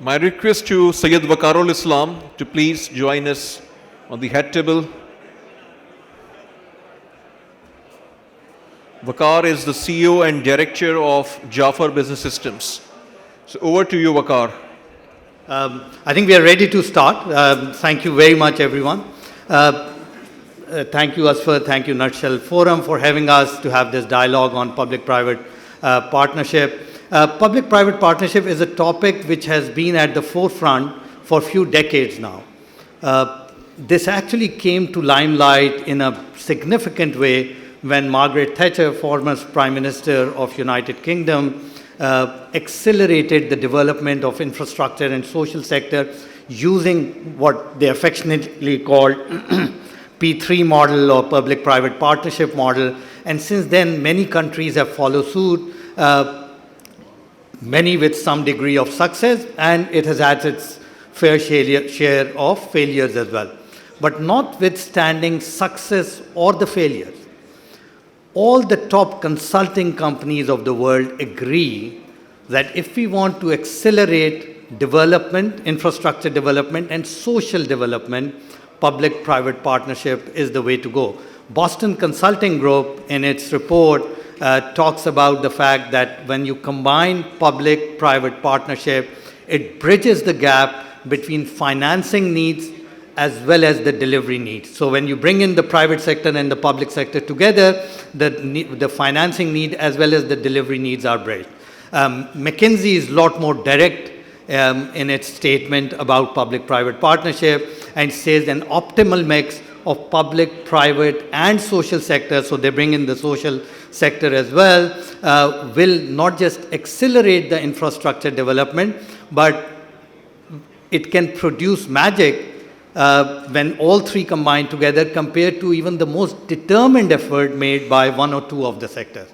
My request to Sayyid Waqarul Islam to please join us on the head table. Waqar is the CEO and Director of Jafar Business Systems. So over to you, Waqar. I think we are ready to start. Thank you very much, everyone. Thank you, Asfar. Thank you, Nutshell Forum, for having us to have this dialogue on public-private partnership. Public-private partnership is a topic which has been at the forefront for a few decades now. This actually came to limelight in a significant way when Margaret Thatcher, former Prime Minister of United Kingdom, accelerated the development of infrastructure and social sector using what they affectionately called P3 model or public-private partnership model. And since then, many countries have followed suit, many with some degree of success, and it has had its fair share of failures as well. But notwithstanding success or the failures, all the top consulting companies of the world agree that if we want to accelerate development, infrastructure development, and social development, public-private partnership is the way to go. Boston Consulting Group, in its report, talks about the fact that when you combine public-private partnership, it bridges the gap between financing needs as well as the delivery needs. So when you bring in the private sector and the public sector together, the financing need as well as the delivery needs are bridged. McKinsey is a lot more direct in its statement about public-private partnership and says an optimal mix of public, private, and social sector, so they bring in the social sector as well, will not just accelerate the infrastructure development, but it can produce magic when all three combine together compared to even the most determined effort made by one or two of the sectors.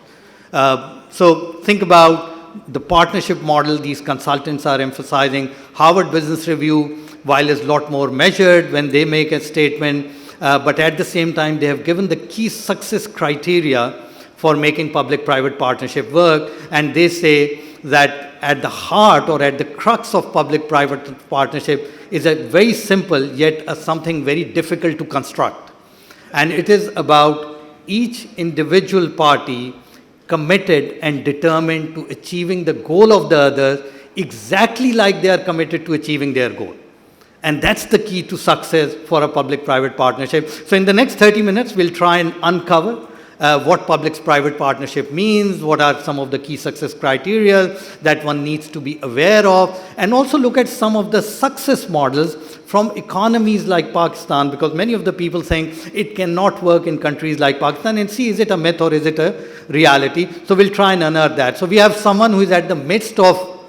So think about the partnership model these consultants are emphasizing. Harvard Business Review, while is a lot more measured when they make a statement, but at the same time, they have given the key success criteria for making public-private partnership work, and they say that at the heart or at the crux of public-private partnership is a very simple yet something very difficult to construct. And it is about each individual party committed and determined to achieving the goal of the others exactly like they are committed to achieving their goal. And that's the key to success for a public-private partnership. So in the next 30 minutes, we'll try and uncover what public-private partnership means, what are some of the key success criteria that one needs to be aware of, and also look at some of the success models from economies like Pakistan, because many of the people saying it cannot work in countries like Pakistan, and see, is it a myth or is it a reality? So we'll try and unearth that. So we have someone who is at the midst of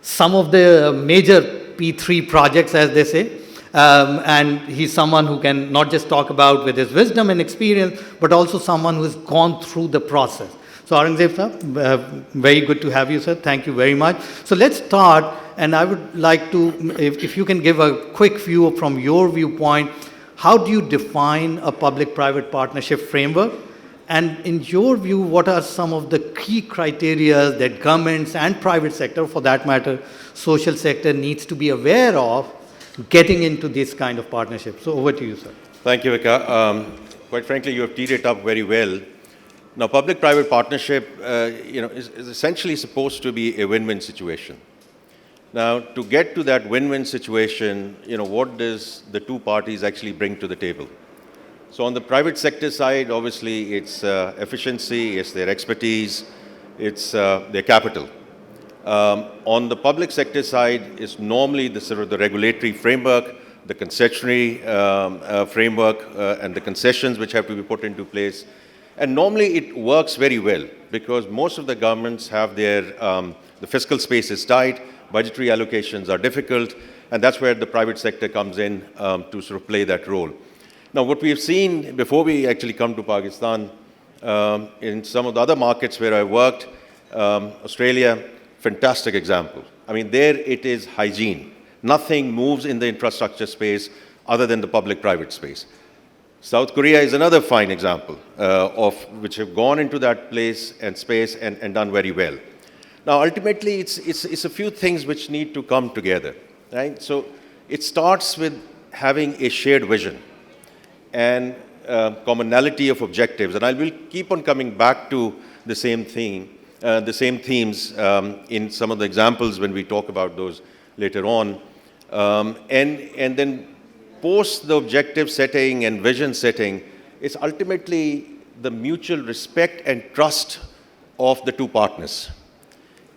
some of the major P3 projects, as they say, and he's someone who can not just talk about with his wisdom and experience, but also someone who has gone through the process. So Aurangzeb sir, very good to have you, sir. Thank you very much. So let's start, and I would like to, if you can give a quick view from your viewpoint, how do you define a public-private partnership framework? And in your view, what are some of the key criteria that governments and private sector, for that matter, social sector needs to be aware of getting into this kind of partnership? So over to you, sir. Thank you, Vika. Quite frankly, you have teed it up very well. Now, public-private partnership, is essentially supposed to be a win-win situation. Now, to get to that win-win situation, what does the two parties actually bring to the table? So on the private sector side, obviously, it's efficiency, it's their expertise, it's their capital. On the public sector side, it's normally the sort of the regulatory framework, the concessionary framework, and the concessions which have to be put into place. And normally it works very well because most of the governments have their, the fiscal space is tight, budgetary allocations are difficult, and that's where the private sector comes in to sort of play that role. Now, what we have seen before we actually come to Pakistan, in some of the other markets where I worked, Australia, fantastic example. I mean, there it is hygiene. Nothing moves in the infrastructure space other than the public-private space. South Korea is another fine example of which have gone into that place and space and done very well. Now, ultimately, it's a few things which need to come together, right? So it starts with having a shared vision and commonality of objectives. And I will keep on coming back to the same theme, the same themes in some of the examples when we talk about those later on. And then post the objective setting and vision setting, it's ultimately the mutual respect and trust of the two partners.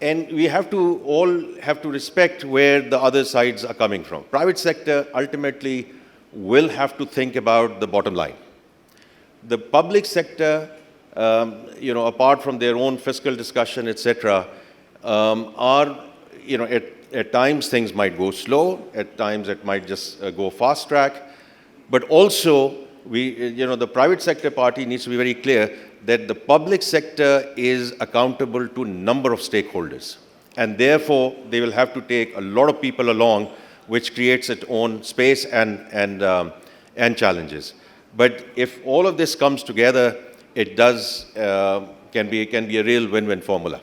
And we have to all have to respect where the other sides are coming from. Private sector ultimately will have to think about the bottom line. The public sector, apart from their own fiscal discussion, etc., are, at times things might go slow, at times it might just go fast track, but also the private sector party needs to be very clear that the public sector is accountable to a number of stakeholders, and therefore they will have to take a lot of people along, which creates its own space and challenges. But if all of this comes together, it can be a real win-win formula.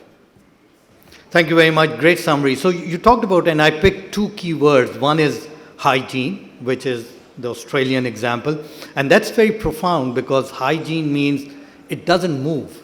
Thank you very much. Great summary. So you talked about, and I picked two key words. One is hygiene, which is the Australian example. And that's very profound because hygiene means it doesn't move.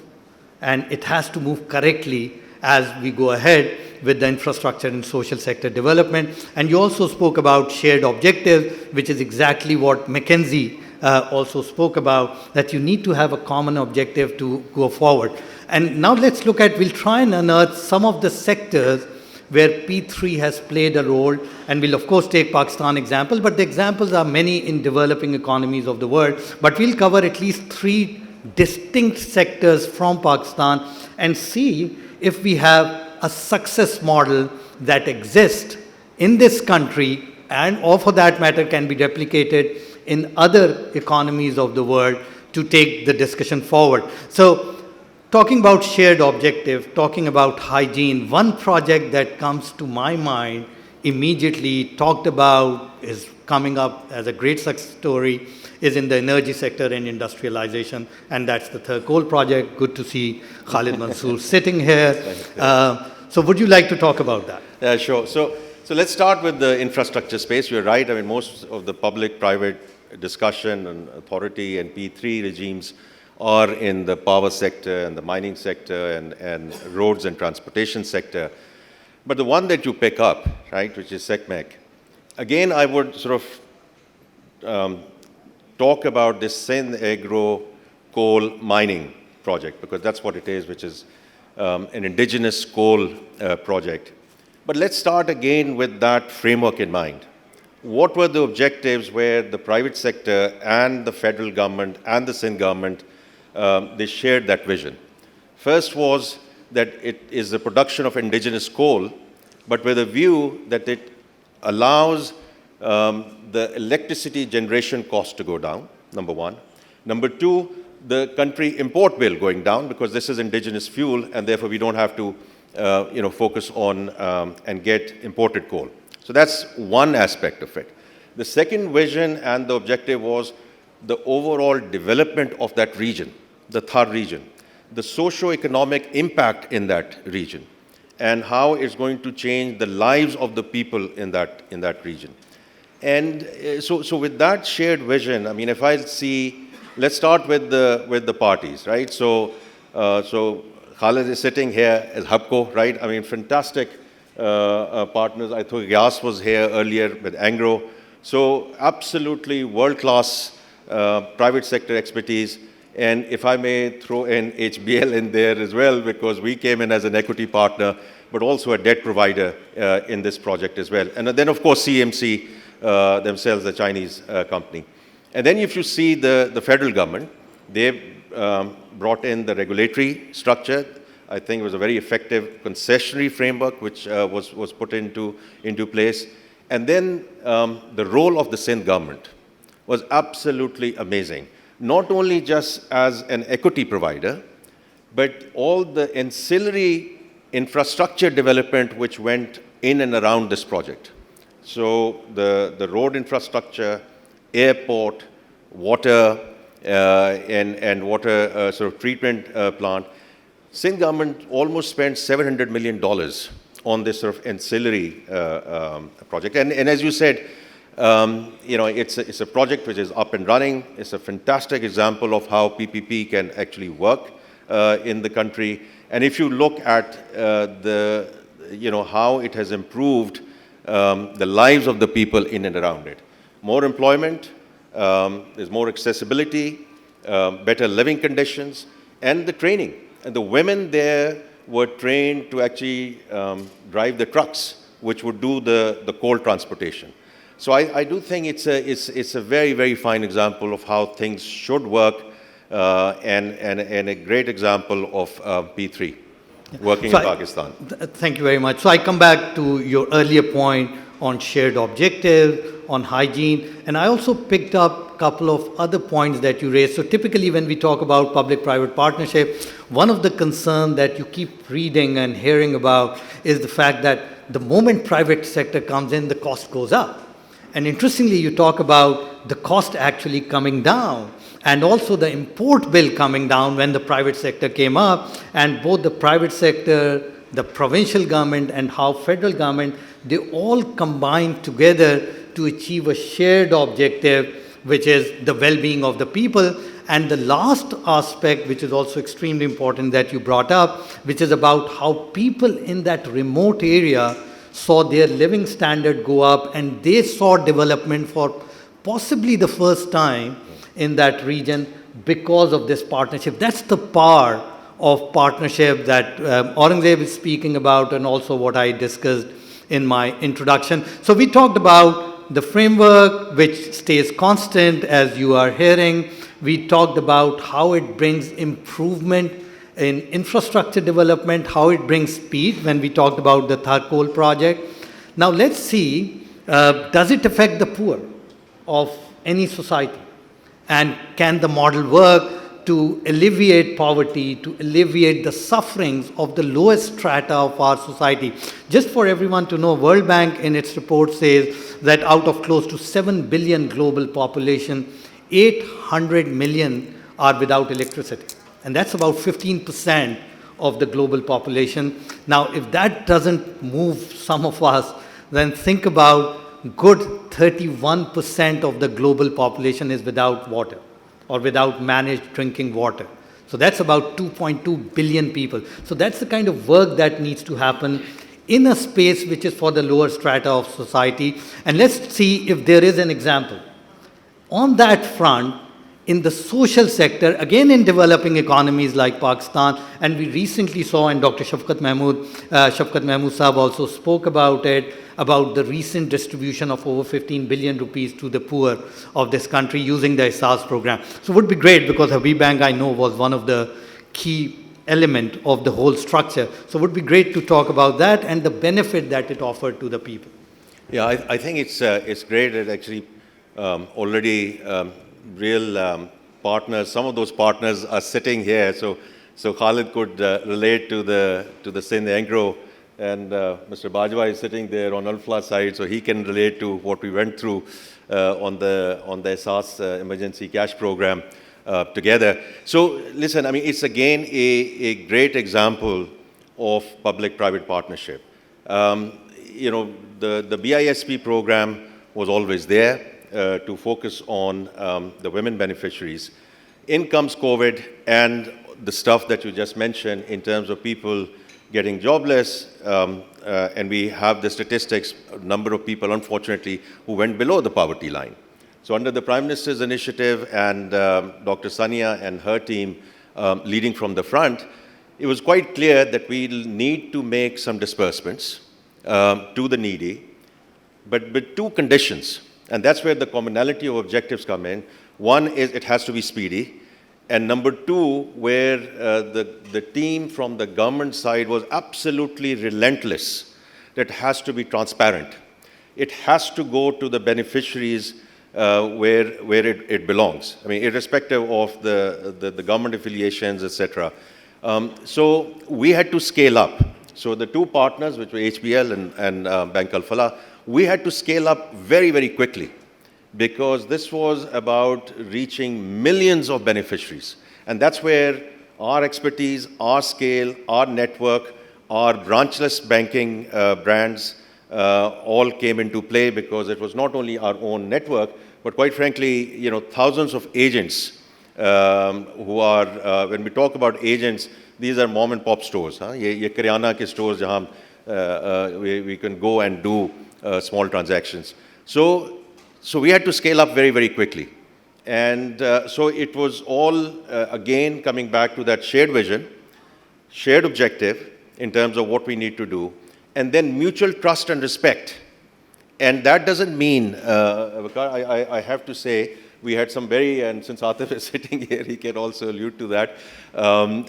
And it has to move correctly as we go ahead with the infrastructure and social sector development. And you also spoke about shared objectives, which is exactly what McKinsey also spoke about, that you need to have a common objective to go forward. And now let's look at, we'll try and unearth some of the sectors where P3 has played a role, and we'll of course take Pakistan example, but the examples are many in developing economies of the world. But we'll cover at least 3 distinct sectors from Pakistan and see if we have a success model that exists in this country and, or for that matter, can be replicated in other economies of the world to take the discussion forward. So, talking about shared objective, talking about hygiene, one project that comes to my mind immediately talked about is coming up as a great success story is in the energy sector and industrialization, and that's the Third Coal project. Good to see Khalid Mansoor sitting here. So would you like to talk about that? Yeah, sure. So let's start with the infrastructure space. You're right. I mean, most of the public-private discussion and authority and P3 regimes are in the power sector and the mining sector and roads and transportation sector. But the one that you pick up, right, which is SECMEC, again, I would sort of talk about this Sindh Agro coal mining project, because that's what it is, which is an indigenous coal project. But let's start again with that framework in mind. What were the objectives where the private sector and the federal government and the Sindh government, they shared that vision? First was that it is the production of indigenous coal, but with a view that it allows the electricity generation cost to go down, number one. Number two, the country import bill going down, because this is indigenous fuel, and therefore we don't have to focus on and get imported coal. So that's one aspect of it. The second vision and the objective was the overall development of that region, the Thar region, the socio-economic impact in that region, and how it's going to change the lives of the people in that region. And so with that shared vision, I mean, if I see, let's start with the parties, right? So Khalid is sitting here as HUBCO, right? I mean, fantastic partners. I thought Yas was here earlier with Angro. So absolutely world-class private sector expertise. And if I may throw in HBL in there as well, because we came in as an equity partner, but also a debt provider in this project as well. And then, of course, CMC themselves, the Chinese company. And then if you see the federal government, they've brought in the regulatory structure. I think it was a very effective concessionary framework which was put into place. And then the role of the Sindh government was absolutely amazing. Not only just as an equity provider, but all the ancillary infrastructure development which went in and around this project. So the road infrastructure, airport, water, and water sort of treatment plant, Sindh government almost spent $700 million on this sort of ancillary project. And as you said, it's a project which is up and running. It's a fantastic example of how PPP can actually work in the country. And if you look at how it has improved the lives of the people in and around it. More employment, there's more accessibility, better living conditions, and the training. And the women there were trained to actually drive the trucks, which would do the coal transportation. So I do think it's a very, very fine example of how things should work, and a great example of P3 working in Pakistan. Thank you very much. So I come back to your earlier point on shared objective, on hygiene, and I also picked up a couple of other points that you raised. So typically when we talk about public-private partnership, one of the concerns that you keep reading and hearing about is the fact that the moment private sector comes in, the cost goes up. And interestingly, you talk about the cost actually coming down, and also the import bill coming down when the private sector came up, and both the private sector, the provincial government, and how federal government, they all combine together to achieve a shared objective, which is the well-being of the people. And the last aspect, which is also extremely important that you brought up, which is about how people in that remote area saw their living standard go up, and they saw development for possibly the first time in that region because of this partnership. That's the power of partnership that Aurangzeb is speaking about, and also what I discussed in my introduction. So we talked about the framework, which stays constant as you are hearing. We talked about how it brings improvement in infrastructure development, how it brings speed when we talked about the Tharkol project. Now let's see, does it affect the poor of any society? And can the model work to alleviate poverty, to alleviate the sufferings of the lowest strata of our society? Just for everyone to know, World Bank in its report says that out of close to 7 billion global population, 800 million are without electricity. And that's about 15% of the global population. Now, if that doesn't move some of us, then think about good 31% of the global population is without water or without managed drinking water. So that's about 2.2 billion people. So that's the kind of work that needs to happen in a space which is for the lower strata of society. And let's see if there is an example. On that front, in the social sector, again in developing economies like Pakistan, and we recently saw, and Dr. Shafqat Mahmood Sahab also spoke about it, about the recent distribution of over 15 billion rupees to the poor of this country using the Ihsas program. So it would be great, because Habib Bank, I know, was one of the key element of the whole structure. So it would be great to talk about that and the benefit that it offered to the people. Yeah, I think it's great that actually already real partners, some of those partners are sitting here. So Khalid could relate to the Sindh Agro, and Mr. Bajwa is sitting there on Alfla side, so he can relate to what we went through on the Ihsas emergency cash program together. So listen, I mean, it's again a great example of public-private partnership. The BISP program was always there to focus on the women beneficiaries. In comes COVID and the stuff that you just mentioned in terms of people getting jobless, and we have the statistics, number of people, unfortunately, who went below the poverty line. So under the Prime Minister's initiative and Dr. Sania and her team leading from the front, it was quite clear that we need to make some disbursements to the needy, but with two conditions. And that's where the commonality of objectives come in. One is it has to be speedy. And number two, where the team from the government side was absolutely relentless, that it has to be transparent. It has to go to the beneficiaries where it belongs. I mean, irrespective of the government affiliations, etc. So we had to scale up. So the two partners, which were HBL and Bank Al-Falah, we had to scale up very, very quickly, because this was about reaching millions of beneficiaries. And that's where our expertise, our scale, our network, our branchless banking brands all came into play, because it was not only our own network, but quite frankly, thousands of agents who are, when we talk about agents, these are mom and pop stores. ये किराना के stores जहाँ we can go and do small transactions. So we had to scale up very, very quickly. And so it was all, again, coming back to that shared vision, shared objective in terms of what we need to do, and then mutual trust and respect. And that doesn't mean, I have to say, we had some and since Atif is sitting here, he can also allude to that,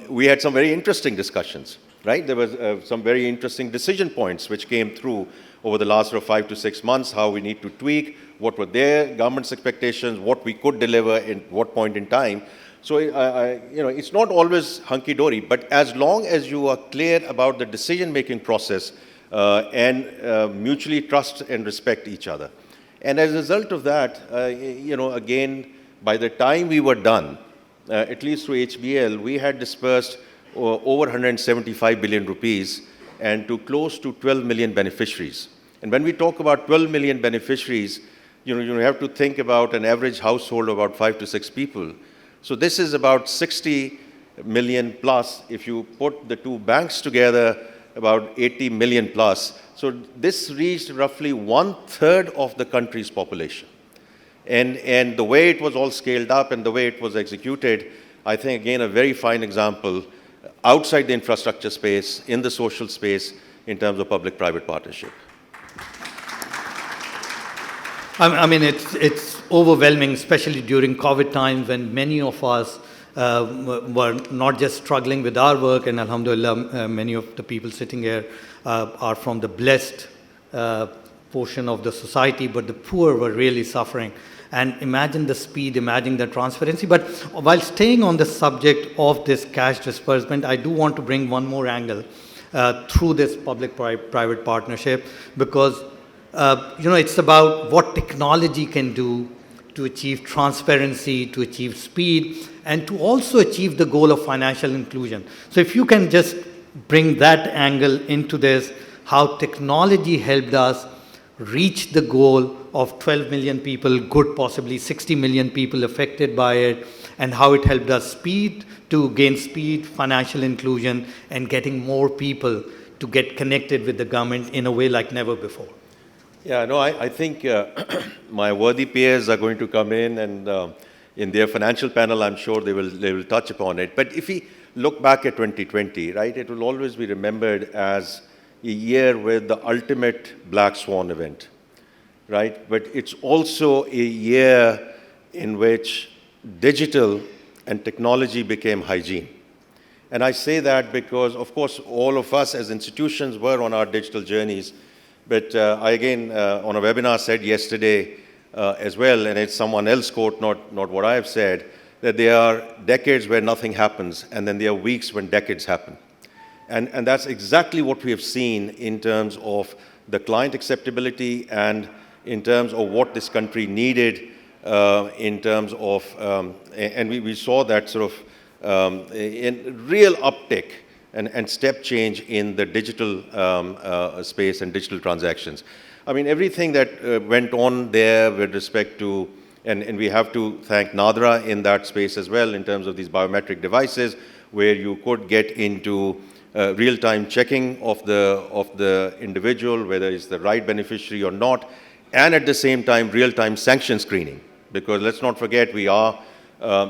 we had some very interesting discussions, right? There was some very interesting decision points which came through over the last 5 to 6 months, how we need to tweak, what were their government's expectations, what we could deliver in what point in time. So, it's not always hunky-dory, but as long as you are clear about the decision-making process and mutually trust and respect each other. And as a result of that, again, by the time we were done, at least through HBL, we had dispersed over 175 billion rupees and to close to 12 million beneficiaries. And when we talk about 12 million beneficiaries, you have to think about an average household of about 5 to 6 people. So this is about 60 million plus. If you put the two banks together, about 80 million plus. So this reached roughly 1/3 of the country's population. And the way it was all scaled up and the way it was executed, I think, again, a very fine example outside the infrastructure space, in the social space, in terms of public-private partnership. I mean, it's overwhelming, especially during COVID times when many of us were not just struggling with our work, and alhamdulillah, many of the people sitting here are from the blessed portion of the society, but the poor were really suffering. And imagine the speed, imagine the transparency. But while staying on the subject of this cash disbursement, I do want to bring one more angle through this public-private partnership, because it's about what technology can do to achieve transparency, to achieve speed, and to also achieve the goal of financial inclusion. So if you can just bring that angle into this, how technology helped us reach the goal of 12 million people, could possibly 60 million people affected by it, and how it helped us gain speed, financial inclusion, and getting more people to get connected with the government in a way like never before. Yeah, no, I think my worthy peers are going to come in, and in their financial panel, I'm sure they will touch upon it. But if we look back at 2020, right, it will always be remembered as a year with the ultimate black swan event, right? But it's also a year in which digital and technology became hygiene. And I say that because, of course, all of us as institutions were on our digital journeys. But I, again, on a webinar said yesterday as well, and it's someone else's quote, not what I have said, that there are decades where nothing happens, and then there are weeks when decades happen. And that's exactly what we have seen in terms of the client acceptability and in terms of what this country needed in terms of, and we saw that sort of in real uptick and step change in the digital space and digital transactions. I mean, everything that went on there with respect to, and we have to thank Nadra in that space as well, in terms of these biometric devices, where you could get into real-time checking of the individual, whether it's the right beneficiary or not, and at the same time, real-time sanction screening. Because let's not forget, we are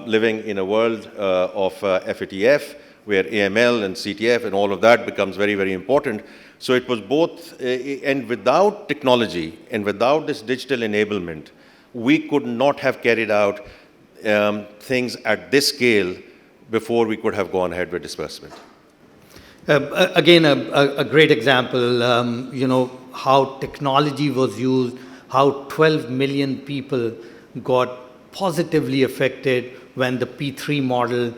living in a world of FATF, where AML and CTF and all of that becomes very, very important. So it was both, and without technology and without this digital enablement, we could not have carried out things at this scale before we could have gone ahead with disbursement. Again, a great example, how technology was used, how 12 million people got positively affected when the P3 model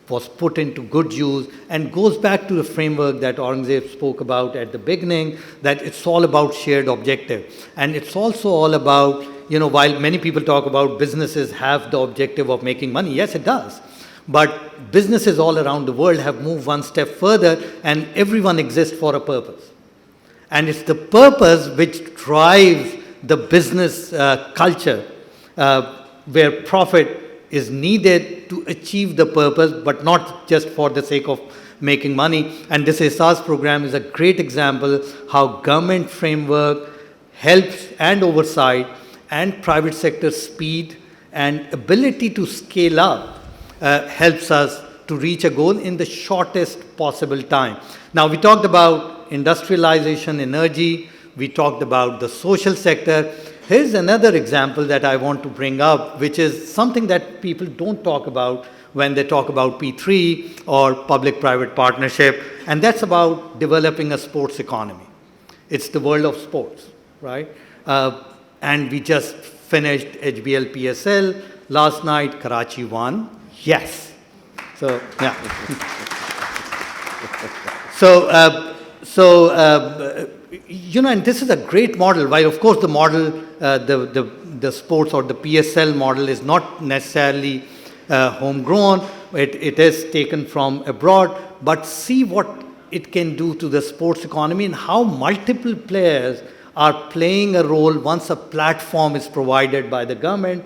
was put into good use, and goes back to the framework that Aurangzeb spoke about at the beginning, that it's all about shared objective. And it's also all about, while many people talk about businesses have the objective of making money, yes, it does. But businesses all around the world have moved one step further, and everyone exists for a purpose. And it's the purpose which drives the business culture, where profit is needed to achieve the purpose, but not just for the sake of making money. And this SARS program is a great example how government framework helps and oversight and private sector speed and ability to scale up helps us to reach a goal in the shortest possible time. Now, we talked about industrialization, energy, we talked about the social sector. Here's another example that I want to bring up, which is something that people don't talk about when they talk about P3 or public-private partnership, and that's about developing a sports economy. It's the world of sports, right? And we just finished HBL PSL last night. Karachi won. Yes. So, yeah. And this is a great model. While, of course, the model, the sports or the PSL model is not necessarily homegrown. It is taken from abroad. But see what it can do to the sports economy and how multiple players are playing a role once a platform is provided by the government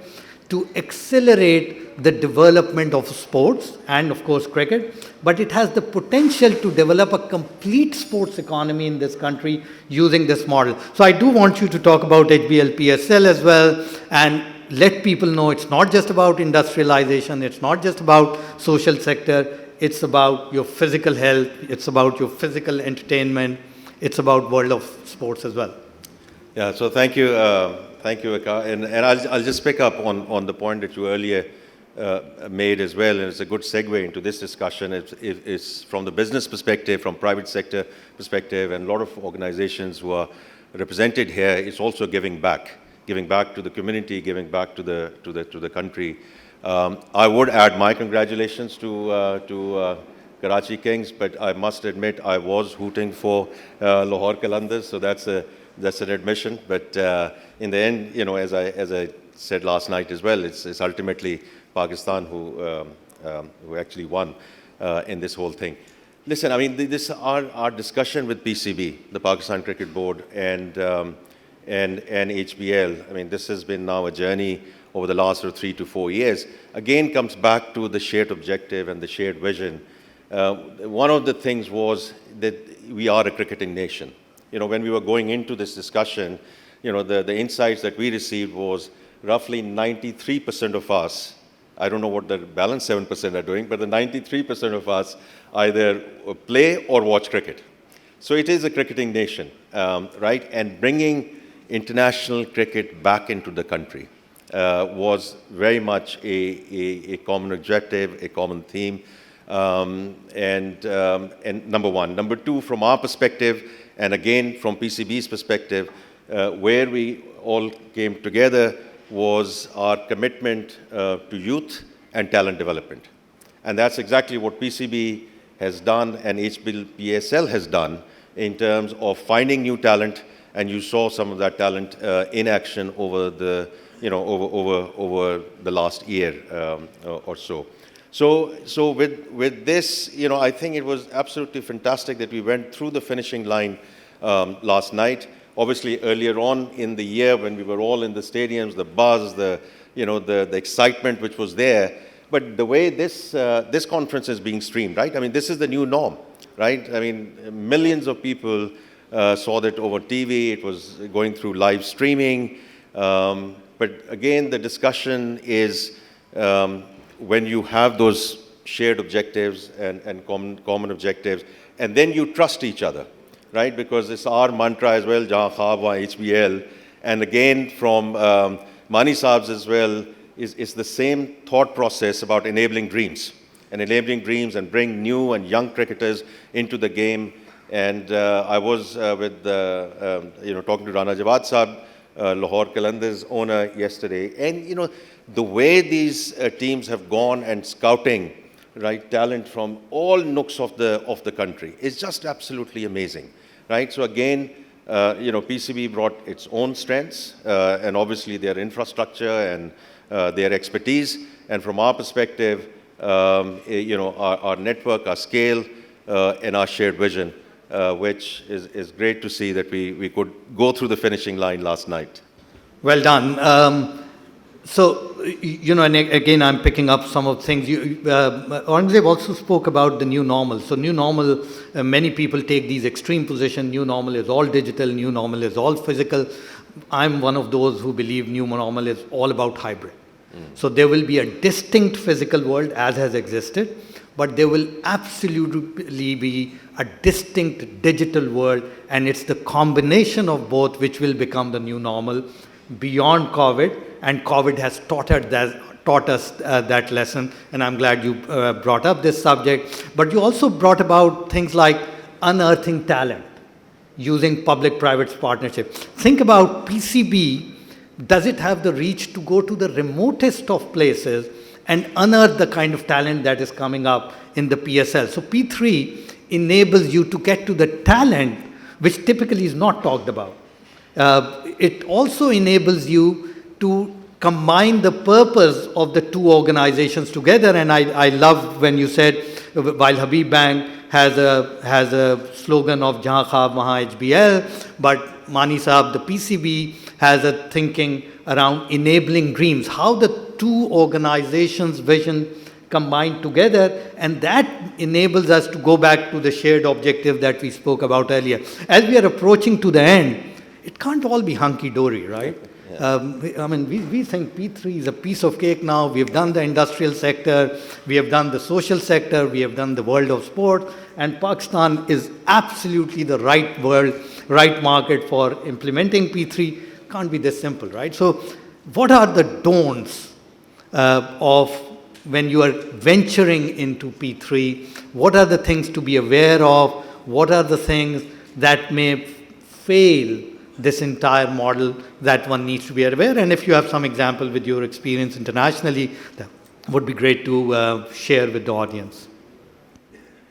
to accelerate the development of sports and, of course, cricket. But it has the potential to develop a complete sports economy in this country using this model. So I do want you to talk about HBL PSL as well and let people know it's not just about industrialization, it's not just about social sector, it's about your physical health, it's about your physical entertainment, it's about world of sports as well. Yeah, so thank you, Vika. And I'll just pick up on the point that you earlier made as well, and it's a good segue into this discussion. It's from the business perspective, from private sector perspective, and a lot of organizations who are represented here, it's also giving back to the community, giving back to the country. I would add my congratulations to Karachi Kings, but I must admit I was hooting for Lahore Qalandars, so that's an admission. But in the end, as I said last night as well, it's ultimately Pakistan who actually won in this whole thing. Listen, I mean, our discussion with PCB, the Pakistan Cricket Board, and HBL. I mean, this has been now a journey over the last 3 to 4 years. Again, comes back to the shared objective and the shared vision. One of the things was that we are a cricketing nation. When we were going into this discussion, the insights that we received was roughly 93% of us, I don't know what the balance 7% are doing, but the 93% of us either play or watch cricket. So it is a cricketing nation, right? And bringing international cricket back into the country was very much a common objective, a common theme, and number one. Number two, from our perspective, and again from PCB's perspective, where we all came together was our commitment to youth and talent development. And that's exactly what PCB has done and HBL has done in terms of finding new talent, and you saw some of that talent in action over the over the last year or so. So with this, I think it was absolutely fantastic that we went through the finishing line last night. Obviously, earlier on in the year, when we were all in the stadiums, the buzz, the excitement which was there. But the way this conference is being streamed, right? I mean, this is the new norm, right? I mean, millions of people saw that over TV. It was going through live streaming. But again, the discussion is when you have those shared objectives and common objectives, and then you trust each other, right? Because it's our mantra as well, Jahan Khwaab Wahan HBL. And again, from Mani Saab's as well, is the same thought process about enabling dreams and bring new and young cricketers into the game. And I was with talking to Rana Jawad Saab, Lahore Qalandars owner, yesterday, and the way these teams have gone and scouting, right, talent from all nooks of the country is just absolutely amazing, right? So again, PCB brought its own strengths and obviously their infrastructure and their expertise. And from our perspective, our network, our scale, and our shared vision, which is great to see that we could go through the finishing line last night. Well done. And again, I'm picking up some of the things. Aurangzeb also spoke about the new normal. So new normal, many people take these extreme positions. New normal is all digital, new normal is all physical. I'm one of those who believe new normal is all about hybrid. So there will be a distinct physical world as has existed, but there will absolutely be a distinct digital world, and it's the combination of both which will become the new normal beyond COVID, and COVID has taught us that lesson, and I'm glad you brought up this subject. But you also brought about things like unearthing talent using public-private partnership. Think about PCB. Does it have the reach to go to the remotest of places and unearth the kind of talent that is coming up in the PSL? So P3 enables you to get to the talent which typically is not talked about. It also enables you to combine the purpose of the two organizations together. And I love when you said, while Habib Bank has a slogan of Jahan Khwaab Wahan HBL, but Mani Saab, the PCB, has a thinking around enabling dreams, how the two organizations' vision combined together, and that enables us to go back to the shared objective that we spoke about earlier. As we are approaching to the end, it can't all be hunky-dory, right? Yeah. We think P3 is a piece of cake now. We have done the industrial sector, we have done the social sector, we have done the world of sport, and Pakistan is absolutely the right market for implementing P3. Can't be this simple, right? So what are the don'ts of when you are venturing into P3? What are the things to be aware of? What are the things that may fail this entire model that one needs to be aware? And if you have some example with your experience internationally, that would be great to share with the audience.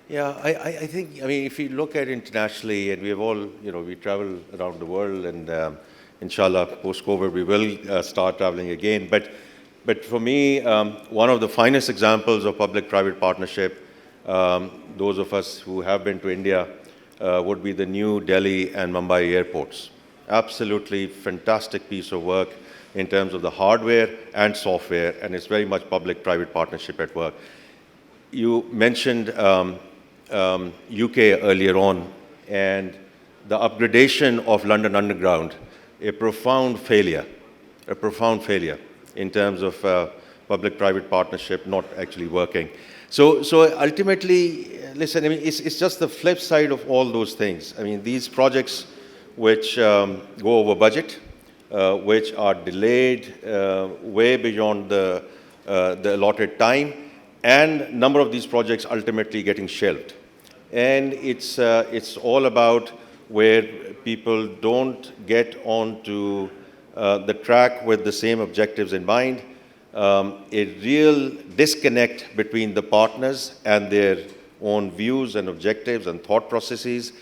Yeah, I think, if you look at internationally, and we have all, we travel around the world, and inshallah, post-COVID, we will start traveling again. But for me, one of the finest examples of public-private partnership, those of us who have been to India, would be the New Delhi and Mumbai airports. Absolutely fantastic piece of work in terms of the hardware and software, and it's very much public-private partnership at work. You mentioned UK earlier on, and the upgradation of London Underground, a profound failure in terms of public-private partnership not actually working. So ultimately, listen, it's just the flip side of all those things. These projects which go over budget, which are delayed way beyond the allotted time, and number of these projects ultimately getting shelved. And it's all about where people don't get onto the track with the same objectives in mind, a real disconnect between the partners and their own views and objectives and thought processes.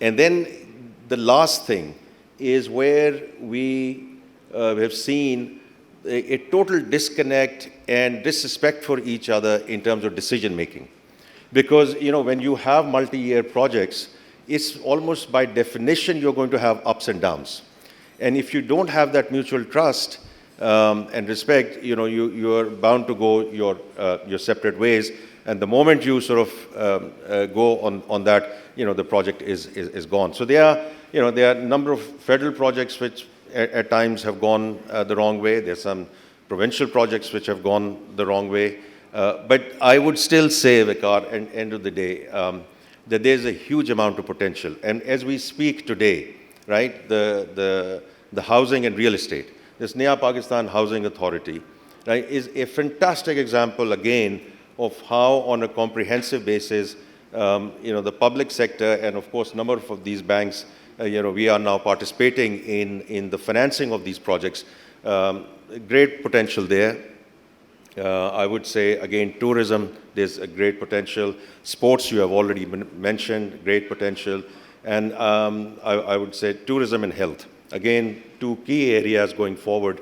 And then the last thing is where we have seen a total disconnect and disrespect for each other in terms of decision making. Because, when you have multi-year projects, it's almost by definition you're going to have ups and downs. And if you don't have that mutual trust and respect, you're bound to go your separate ways. And the moment you sort of go on that, the project is gone. So there are a number of federal projects which at times have gone the wrong way. There's some provincial projects which have gone the wrong way. But I would still say, Vicar, at the end of the day, that there's a huge amount of potential. And as we speak today, right, the housing and real estate, this Naya Pakistan Housing Authority, right, is a fantastic example again of how on a comprehensive basis, the public sector and of course number of these banks, we are now participating in the financing of these projects. Great potential there. I would say, again, tourism, there's a great potential. Sports, you have already mentioned, great potential. And I would say tourism and health. Again, two key areas going forward,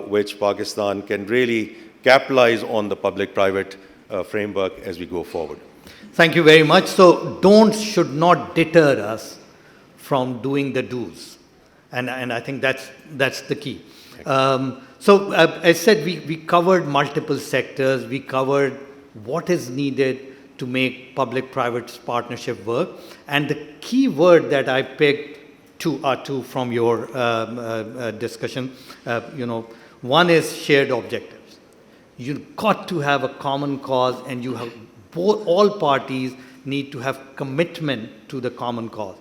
which Pakistan can really capitalize on the public-private framework as we go forward. Thank you very much. So don'ts should not deter us from doing the do's. And I think that's the key. So as said, we covered multiple sectors. We covered what is needed to make public-private partnership work. And the key word that I picked two from your discussion, one is shared objectives. You've got to have a common cause, and you have all parties need to have commitment to the common cause.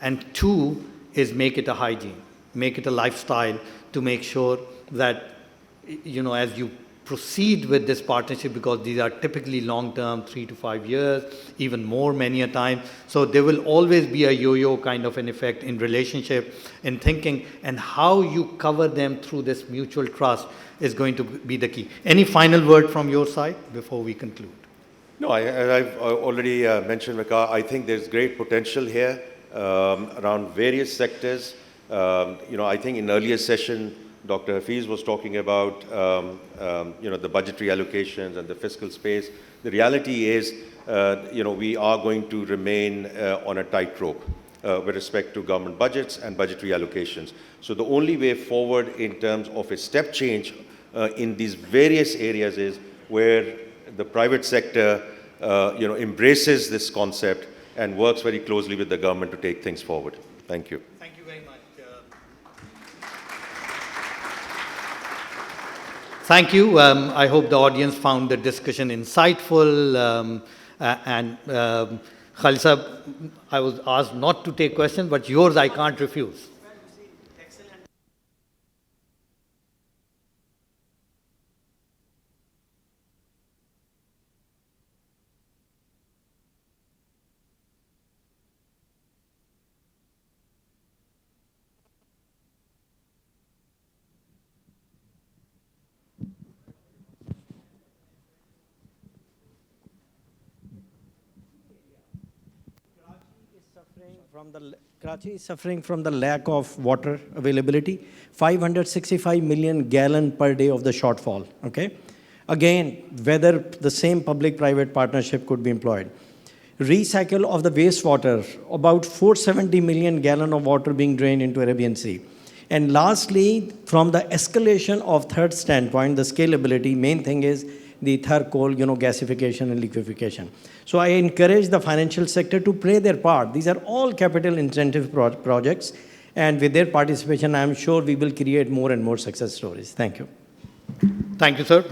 And two is make it a hygiene, make it a lifestyle to make sure that, as you proceed with this partnership, because these are typically long-term, 3 to 5 years, even more many a time. So there will always be a yo-yo kind of an effect in relationship, in thinking, and how you cover them through this mutual trust is going to be the key. Any final word from your side before we conclude? No, I've already mentioned, Vikas, I think there's great potential here around various sectors. I think in earlier session, Dr. Hafiz was talking about, the budgetary allocations and the fiscal space. The reality is, we are going to remain on a tightrope with respect to government budgets and budgetary allocations. So the only way forward in terms of a step change in these various areas is where the private sector, embraces this concept and works very closely with the government to take things forward. Thank you. Thank you very much. Thank you. I hope the audience found the discussion insightful. Khalid Sahab, I was asked not to take questions, but yours I can't refuse. Karachi is suffering from the lack of water availability, 565 million gallon per day of the shortfall, okay? Again, whether the same public-private partnership could be employed. Recycle of the wastewater, about 470 million gallon of water being drained into Arabian Sea. And lastly, from the escalation of third standpoint, the scalability, main thing is the third coal, gasification and liquefaction. So I encourage the financial sector to play their part. These are all capital intensive projects, and with their participation, I'm sure we will create more and more success stories. Thank you. Thank you, sir.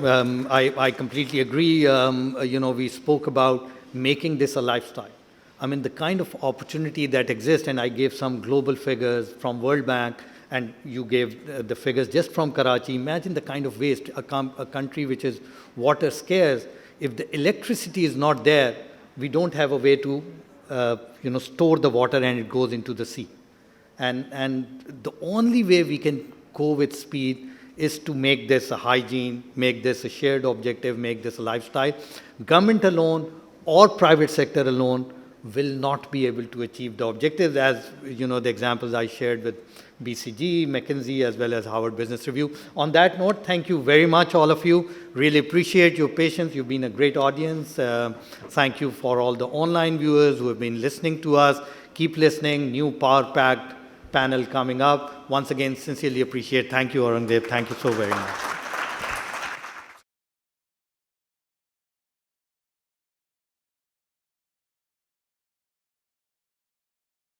I completely agree. We spoke about making this a lifestyle. I mean, the kind of opportunity that exists, and I gave some global figures from World Bank, and you gave the figures just from Karachi. Imagine the kind of waste, a country which is water scarce. If the electricity is not there, we don't have a way to, store the water, and it goes into the sea. And the only way we can go with speed is to make this a hygiene, make this a shared objective, make this a lifestyle. Government alone or private sector alone will not be able to achieve the objectives, as the examples I shared with BCG, McKinsey, as well as Harvard Business Review. On that note, thank you very much, all of you. Really appreciate your patience. You've been a great audience. Thank you for all the online viewers who have been listening to us. Keep listening. New power-packed panel coming up. Once again, sincerely appreciate. Thank you, Aurangzeb. Thank you so very much.